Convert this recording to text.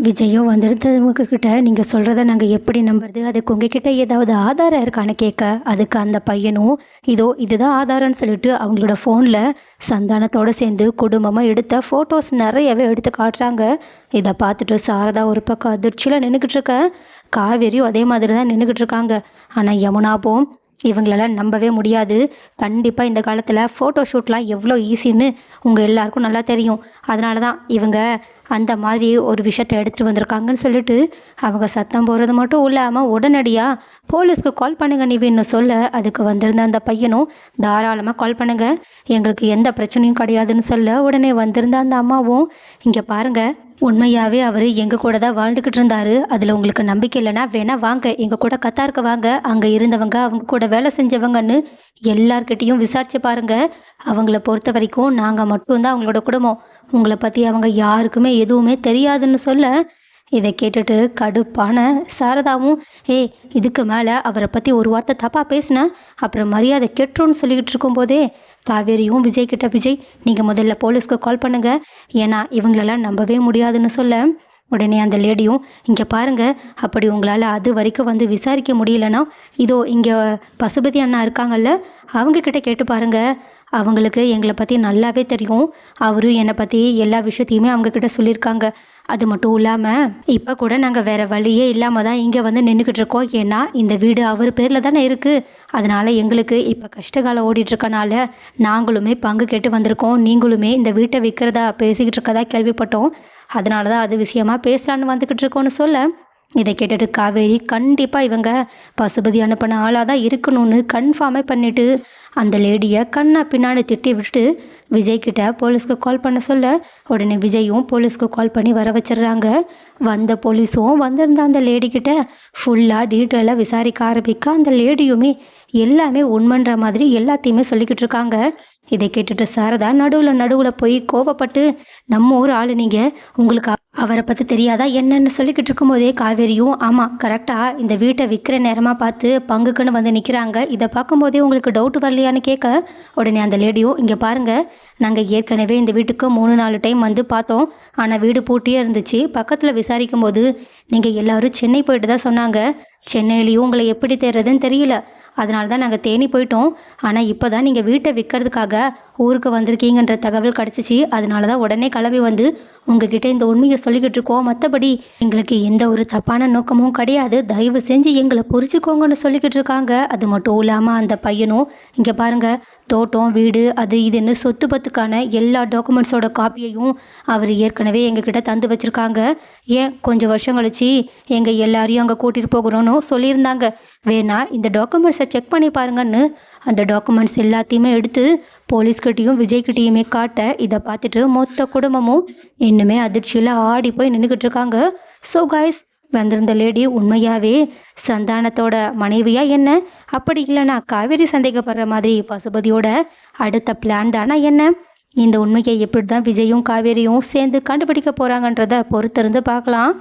விஜயும் வந்திருந்தவங்க கிட்ட நீங்கள் சொல்கிறத நாங்கள் எப்படி நம்புறது? அதுக்கு உங்ககிட்ட ஏதாவது ஆதாரம் இருக்கான்னு கேட்க, அதுக்கு அந்த பையனும் இதோ இதுதான் ஆதாரம்னு சொல்லிட்டு அவங்களோட ஃபோனில் சந்தானத்தோடு சேர்ந்து குடும்பமாக எடுத்த ஃபோட்டோஸ் நிறையவே எடுத்து காட்டுறாங்க. இதை பார்த்துட்டு சாரதா ஒரு பக்கம் அதிர்ச்சியில் நின்றுக்கிட்டு இருக்க, காவேரியும் அதே மாதிரி தான் நின்றுக்கிட்டு இருக்காங்க. ஆனால் யமுனாவும் இவங்களெல்லாம் நம்பவே முடியாது. கண்டிப்பாக இந்த காலத்தில் ஃபோட்டோ ஷூட்லாம் எவ்வளோ ஈஸின்னு உங்கள் எல்லாருக்கும் நல்லா தெரியும். அதனால தான் இவங்க அந்த மாதிரி ஒரு விஷயத்தை எடுத்துகிட்டு வந்திருக்காங்கன்னு சொல்லிட்டு அவங்க சத்தம் போடுறது மட்டும் இல்லாமல் உடனடியாக போலீஸ்க்கு கால் பண்ணுங்க நிவின்னு சொல்ல, அதுக்கு வந்திருந்த அந்த பையனும் தாராளமாக கால் பண்ணுங்க, எங்களுக்கு எந்த பிரச்சனையும் கிடையாதுன்னு சொல்ல, உடனே வந்திருந்த அந்த அம்மாவும் இங்கே பாருங்கள், உண்மையாகவே அவர் எங்கள் கூட தான் வாழ்ந்துக்கிட்டு இருந்தார். அதில் உங்களுக்கு நம்பிக்கை இல்லைன்னா வேணால் வாங்க, எங்கள் கூட கத்தாருக்கு வாங்க, அங்கே இருந்தவங்க அவங்க கூட வேலை செஞ்சவங்கன்னு எல்லார்கிட்டேயும் விசாரித்து பாருங்கள். அவங்கள பொறுத்த வரைக்கும் நாங்கள் மட்டும்தான் அவங்களோட குடும்பம், உங்களை பற்றி அவங்க யாருக்குமே எதுவுமே தெரியாதுன்னு சொல்ல, இதை கேட்டுட்டு கடுப்பான சாரதாவும் இதுக்கு மேலே அவரை பற்றி ஒரு வார்த்தை தப்பாக பேசினேன் அப்புறம் மரியாதை கெட்டுருன்னு சொல்லிக்கிட்டு இருக்கும்போதே காவேரியும் விஜய் கிட்ட, விஜய் நீங்கள் முதல்ல போலீஸ்க்கு கால் பண்ணுங்கள், ஏன்னா இவங்களெல்லாம் நம்பவே முடியாதுன்னு சொல்ல, உடனே அந்த லேடியும் இங்கே பாருங்கள், அப்படி உங்களால் அது வரைக்கும் வந்து விசாரிக்க முடியலன்னா இதோ இங்கே பசுபதி அண்ணா இருக்காங்கல்ல, அவங்கக்கிட்ட கேட்டு பாருங்கள், அவங்களுக்கு எங்களை பற்றி நல்லாவே தெரியும். அவரும் என்னை பற்றி எல்லா விஷயத்தையுமே அவங்கக்கிட்ட சொல்லியிருக்காங்க. அது மட்டும் இல்லாமல் இப்போ கூட நாங்கள் வேறு வழியே இல்லாமல் தான் இங்கே வந்து நின்றுக்கிட்டு இருக்கோம். ஏன்னா இந்த வீடு அவர் பேரில் தானே இருக்குது. அதனால் எங்களுக்கு இப்போ கஷ்டகாலம் ஓடிட்டுருக்கனால நாங்களுமே பங்கு கேட்டு வந்திருக்கோம். நீங்களுமே இந்த வீட்டை விற்கிறதா பேசிக்கிட்டு இருக்கதா கேள்விப்பட்டோம். அதனால தான் அது விஷயமா பேசலான்னு வந்துக்கிட்டு இருக்கோன்னு சொல்ல, இதை கேட்டுட்டு காவேரி கண்டிப்பாக இவங்க பசுபதி அனுப்பின ஆளாக தான் இருக்கணும்னு கன்ஃபார்மே பண்ணிவிட்டு அந்த லேடியை கண்ணா பின்னாடி திட்டி விட்டுட்டு விஜய்கிட்ட போலீஸ்க்கு கால் பண்ண சொல்ல, உடனே விஜயும் போலீஸ்க்கு கால் பண்ணி வர வச்சிடுறாங்க. வந்த போலீஸும் வந்திருந்த அந்த லேடிக்கிட்ட ஃபுல்லாக டீட்டெயிலாக விசாரிக்க ஆரம்பிக்க, அந்த லேடியுமே எல்லாமே உண்மைன்ற மாதிரி எல்லாத்தையுமே சொல்லிக்கிட்டு இருக்காங்க. இதை கேட்டுட்டு சாரதா நடுவில் போய் கோவப்பட்டு, நம்ம ஊர் ஆள் நீங்கள், உங்களுக்கு அவரை பற்றி தெரியாதா என்னன்னு சொல்லிக்கிட்டு இருக்கும்போதே காவேரியும் ஆமாம் கரெக்டாக இந்த வீட்டை விற்கிற நேரமாக பார்த்து பங்குக்குன்னு வந்து நிற்கிறாங்க, இதை பார்க்கும்போதே உங்களுக்கு டவுட் வரலையான்னு கேட்க, உடனே அந்த லேடியும் இங்கே பாருங்கள், நாங்கள் ஏற்கனவே இந்த வீட்டுக்கு 3-4 டைம் வந்து பார்த்தோம். ஆனால் வீடு பூட்டியே இருந்துச்சு. பக்கத்தில் விசாரிக்கும் போது நீங்கள் எல்லோரும் சென்னை போயிட்டு தான் சொன்னாங்க. சென்னையிலையும் உங்களை எப்படி தேடுறதுன்னு தெரியல, அதனால தான் நாங்கள் தேனி போயிட்டோம். ஆனால் இப்போ தான் நீங்கள் வீட்டை விற்கிறதுக்காக ஊருக்கு வந்திருக்கீங்கன்ற தகவல் கிடச்சிச்சு. அதனால தான் உடனே கிளம்பி வந்து உங்ககிட்ட இந்த உண்மையை சொல்லிக்கிட்டு இருக்கோம். மற்றபடி எங்களுக்கு எந்த ஒரு தப்பான நோக்கமும் கிடையாது, தயவு செஞ்சு எங்களை புரிச்சுக்கோங்கன்னு சொல்லிக்கிட்டு இருக்காங்க. அது மட்டும் இல்லாமல் அந்த பையனும் இங்கே பாருங்கள், தோட்டம் வீடு அது இதுன்னு சொத்து பத்துக்கான எல்லா டாக்குமெண்ட்ஸோட காப்பியையும் அவர் ஏற்கனவே எங்ககிட்ட தந்து வச்சுருக்காங்க. ஏன் கொஞ்சம் வருஷம் கழிச்சு எங்கள் எல்லாரையும் அங்கே கூட்டிகிட்டு போகணும்னு சொல்லியிருந்தாங்க. வேணா இந்த டாக்குமெண்ட்ஸை செக் பண்ணி பாருங்கன்னு அந்த டாக்குமெண்ட்ஸ் எல்லாத்தையுமே எடுத்து போலீஸ்கிட்டையும் விஜய்கிட்டையுமே காட்ட, இதை பார்த்துட்டு மொத்த குடும்பமும் இன்னுமே அதிர்ச்சியில் ஆடி போய் நின்றுக்கிட்டு இருக்காங்க. ஸோ கைஸ், வந்திருந்த லேடி உண்மையாகவே சந்தானத்தோட மனைவியா என்ன? அப்படி இல்லைனா காவேரி சந்தேகப்படுற மாதிரி பசுபதியோட அடுத்த பிளான் தானா என்ன? இந்த உண்மையை எப்படி தான் விஜயும் காவேரியும் சேர்ந்து கண்டுபிடிக்க போகிறாங்கன்றத பொறுத்திருந்து பார்க்கலாம்.